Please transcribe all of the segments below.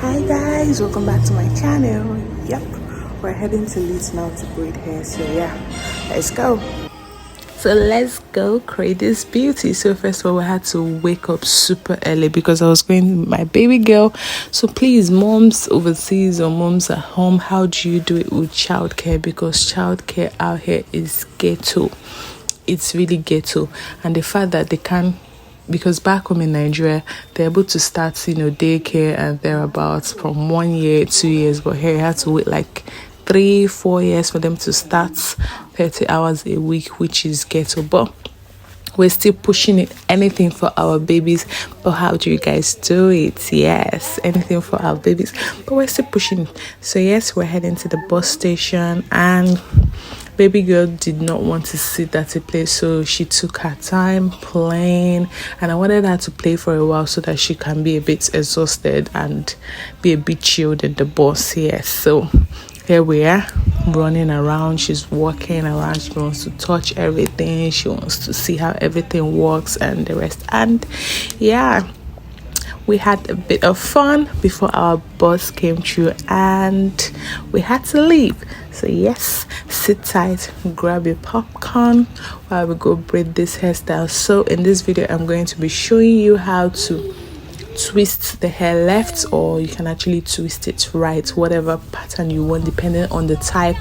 Hi guys, welcome back to my channel. Yep, we're heading to Leeds now to braid hair, so yeah, let's go. So let's go create this beauty. So first of all, we had to wake up super early because I was going with my baby girl. So please, moms overseas or moms at home, how do you do it with childcare? Because childcare out here is ghetto. It's really ghetto, and the fact that they can't, because back home in Nigeria, they're able to start, daycare and thereabouts from 1 year, 2 years, but here you have to wait like 3-4 years for them to start 30 hours a week, which is ghetto. But we're still pushing it, anything for our babies. But how do you guys do it? Yes, anything for our babies, but we're still pushing it. So yes, we're heading to the bus station, and baby girl did not want to sit at a place, so she took her time playing, and I wanted her to play for a while so that she can be a bit exhausted and be a bit chilled in the bus. Yes, so here we are running around. She's walking around, she wants to touch everything, she wants to see how everything works and the rest. And yeah, we had a bit of fun before our bus came through and we had to leave. So yes, sit tight, grab your popcorn while we go braid this hairstyle. So in this video, I'm going to be showing you how to twist the hair left, or you can actually twist it right, whatever pattern you want, depending on the type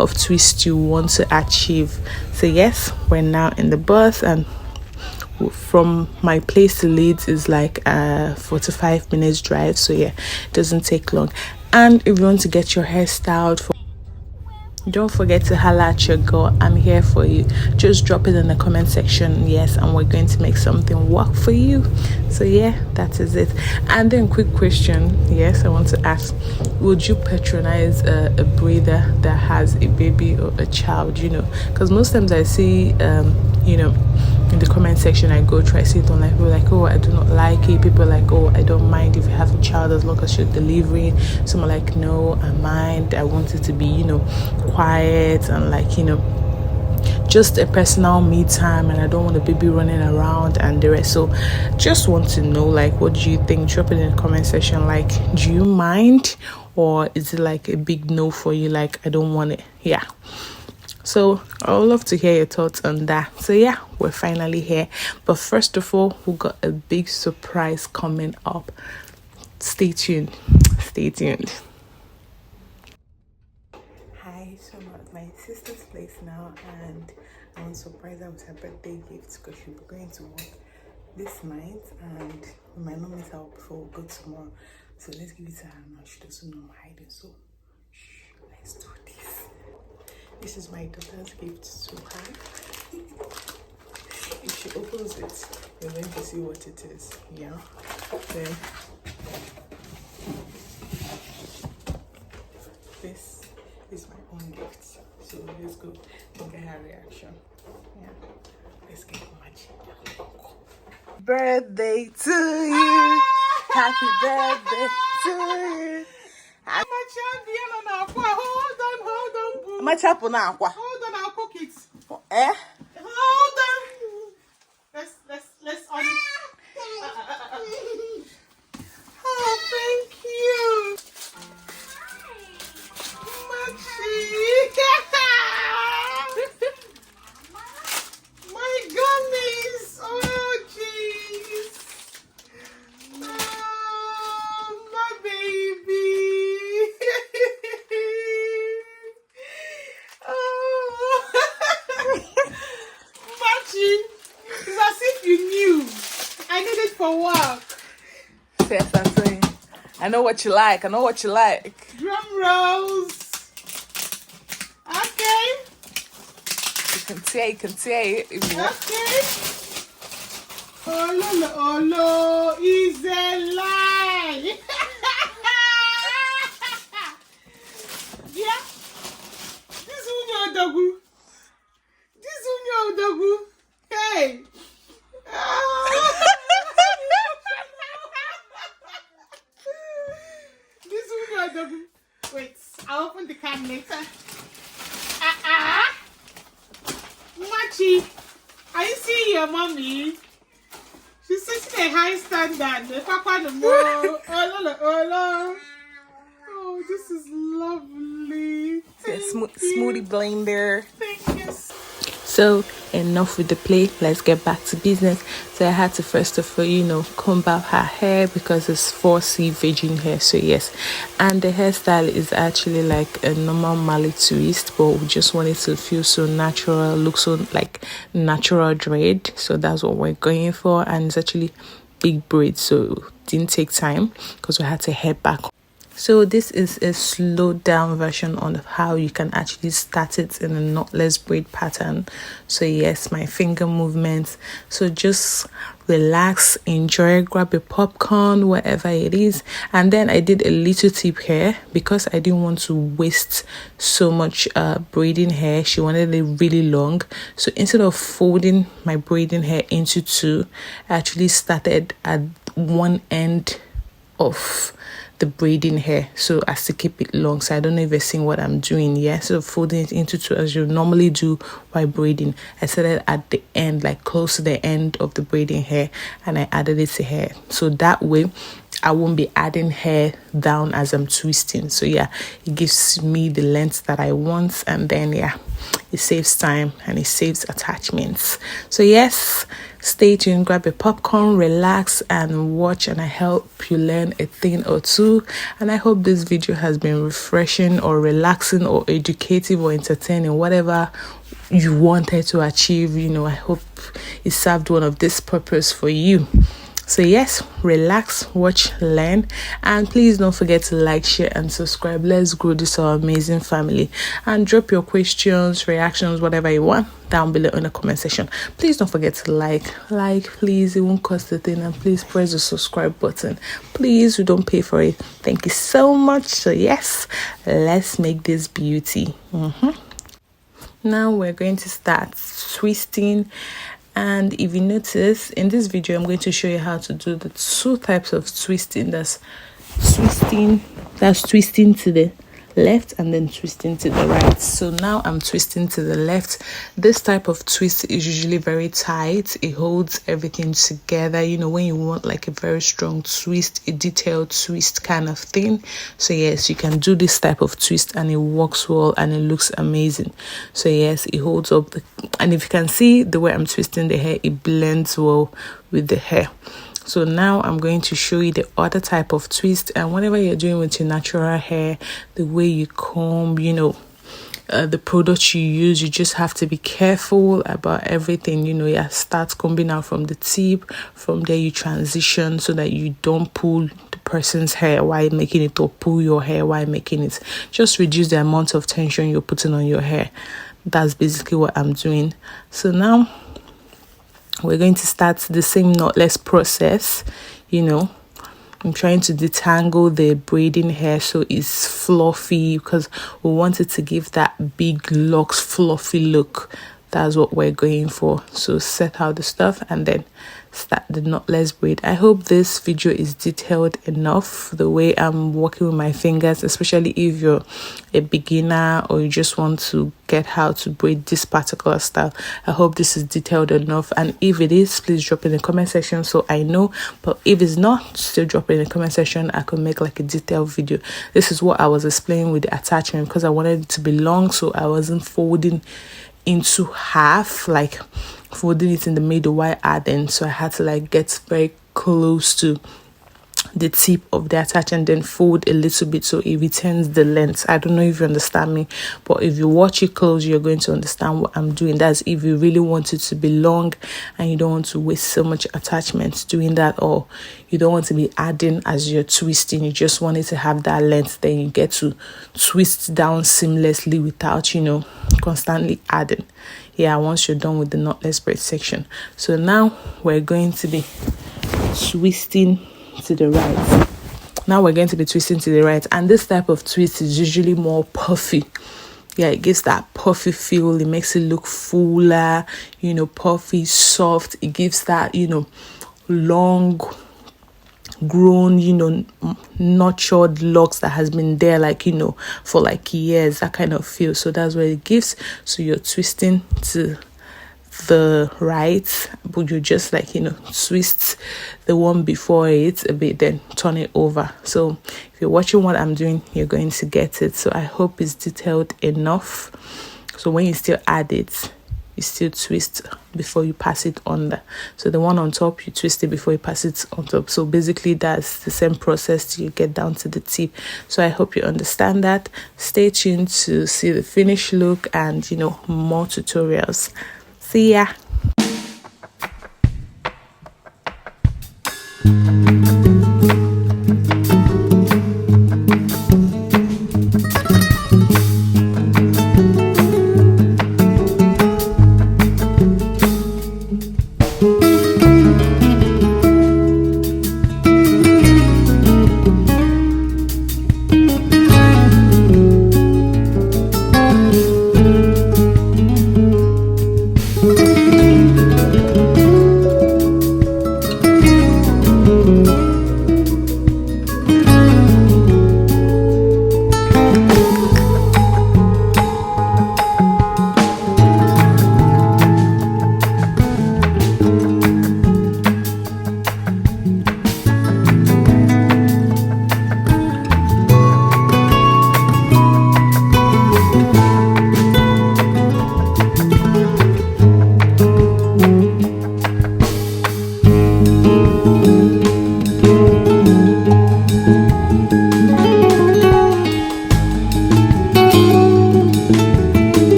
of twist you want to achieve. So yes, we're now in the bus, and from my place to Leeds is like a 45 minutes drive, so yeah, it doesn't take long. And if you want to get your hair styled, don't forget to holla at your girl. I'm here for you. Just drop it in the comment section, yes, and we're going to make something work for you. So yeah, that is it. And then quick question, yes, I want to ask, would you patronize a braider that has a baby or a child? Because most times I see in the comment section, I go try see it online, people like, oh, I do not like it. People like, oh, I don't mind if you have a child as long as you're delivering. Some are like, no, I mind, I want it to be quiet and like just a personal me time, and I don't want a baby running around and the rest. So just want to know, like, what do you think? Drop it in the comment section. Like, do you mind, or is it like a big no for you, like I don't want it? Yeah, so I would love to hear your thoughts on that. So yeah, we're finally here, but first of all, we got a big surprise coming up. Stay tuned. Hi, so I'm at my sister's place now, and I want to surprise her with her birthday gift because she'll be going to work this night, and we might not miss out before we go tomorrow. So let's give it to her now. She doesn't know I'm hiding, so shh, let's do this. This is my daughter's gift to her. If she opens it, you're going to see what it is. Yeah. Then this is my own gift. So let's go and get her reaction. Yeah. Let's get magic. Birthday to you. Happy birthday to you. I'm a champion on aqua. Hold on. My chapel now. Hold on, I'll cook it. Eh? Hold on. Let's on it. Oh, thank you. My goodness. Oh, jeez. Oh, my baby. Oh. Machi, it's as if you knew. I need it for work. Yes, I'm saying. I know what you like. Drum rolls. Okay. You can say it if you want. Okay. Oh, no, is a lie. Yeah. This is your doggo. Hey. This is your doggo. Wait, I'll open the can later. Machi, are you seeing your mommy? She's setting a high standard. The papa the more. Oh, this is lovely. Smoothie blender. Thank you. So enough with the play, let's get back to business. So I had to first of all, comb out her hair because it's 4C virgin hair. So yes, and the hairstyle is actually like a normal Marley twist, but we just want it to feel so natural, look so like natural dread. So that's what we're going for, and it's actually big braids, so it didn't take time because we had to head back. So this is a slowed down version on how you can actually start it in a knotless braid pattern. So yes, my finger movements. So just relax, enjoy, grab a popcorn, whatever it is. And then I did a little tip hair because I didn't want to waste so much braiding hair. She wanted it really long. So instead of folding my braiding hair into two, I actually started at one end of the braiding hair so as to keep it long. So I don't know if you're seeing what I'm doing. Yeah, so folding it into two as you normally do while braiding, I started at the end, like close to the end of the braiding hair, and I added it to hair, so that way I won't be adding hair down as I'm twisting. So yeah, it gives me the length that I want, and then yeah, it saves time and it saves attachments. So yes, stay tuned, grab a popcorn, relax and watch, and I hope you learn a thing or two. And I hope this video has been refreshing or relaxing or educative or entertaining, whatever you wanted to achieve. I hope it served one of this purpose for you. So yes, relax, watch, learn, and please don't forget to like, share and subscribe. Let's grow this our amazing family, and drop your questions, reactions, whatever you want down below in the comment section. Please don't forget to like please, it won't cost a thing, and please press the subscribe button. Please, we don't pay for it. Thank you so much. So yes, let's make this beauty. Now we're going to start twisting. And if you notice, in this video, I'm going to show you how to do the two types of twisting. That's twisting to the left and then twisting to the right. So now I'm twisting to the left. This type of twist is usually very tight. It holds everything together, when you want like a very strong twist, a detailed twist kind of thing. So yes, you can do this type of twist and it works well and it looks amazing. So yes, it holds up and if you can see the way I'm twisting the hair, it blends well with the hair. So now I'm going to show you the other type of twist, and whatever you're doing with your natural hair, the way you comb, the products you use, you just have to be careful about everything. You start combing out from the tip, from there you transition so that you don't pull the person's hair while making it, or pull your hair while making it. Just reduce the amount of tension you're putting on your hair. That's basically what I'm doing. So now we're going to start the same knotless process. I'm trying to detangle the braiding hair so it's fluffy because we want it to give that big locks fluffy look. That's what we're going for. So set out the stuff and then start the knotless braid. I hope this video is detailed enough the way I'm working with my fingers, especially if you're a beginner or you just want to get how to braid this particular style. I hope this is detailed enough, and if it is, please drop in the comment section so I know. But if it's not, still drop it in the comment section. I could make like a detailed video. This is what I was explaining with the attachment because I wanted it to be long, so I wasn't folding into half, like folding it in the middle while adding. So I had to like get very close to the tip of the attachment, then fold a little bit so it retains the length. I don't know if you understand me, but if you watch it close, you're going to understand what I'm doing. That's if you really want it to be long and you don't want to waste so much attachment doing that, or you don't want to be adding as you're twisting, you just want it to have that length, then you get to twist down seamlessly without constantly adding. Yeah, once you're done with the knotless braid section. So now we're going to be twisting to the right. Now we're going to be twisting to the right, and this type of twist is usually more puffy. Yeah, it gives that puffy feel. It makes it look fuller, puffy, soft. It gives that, long grown, nurtured locks that has been there for like years, that kind of feel. So that's what it gives. So you're twisting to the right, but you just like, you know, twist the one before it a bit, then turn it over. So if you're watching what I'm doing, you're going to get it. So I hope it's detailed enough. So when you still add it, you still twist before you pass it under. So the one on top, you twist it before you pass it on top. So basically that's the same process till you get down to the tip. So I hope you understand that. Stay tuned to see the finished look and, you know, more tutorials. See ya.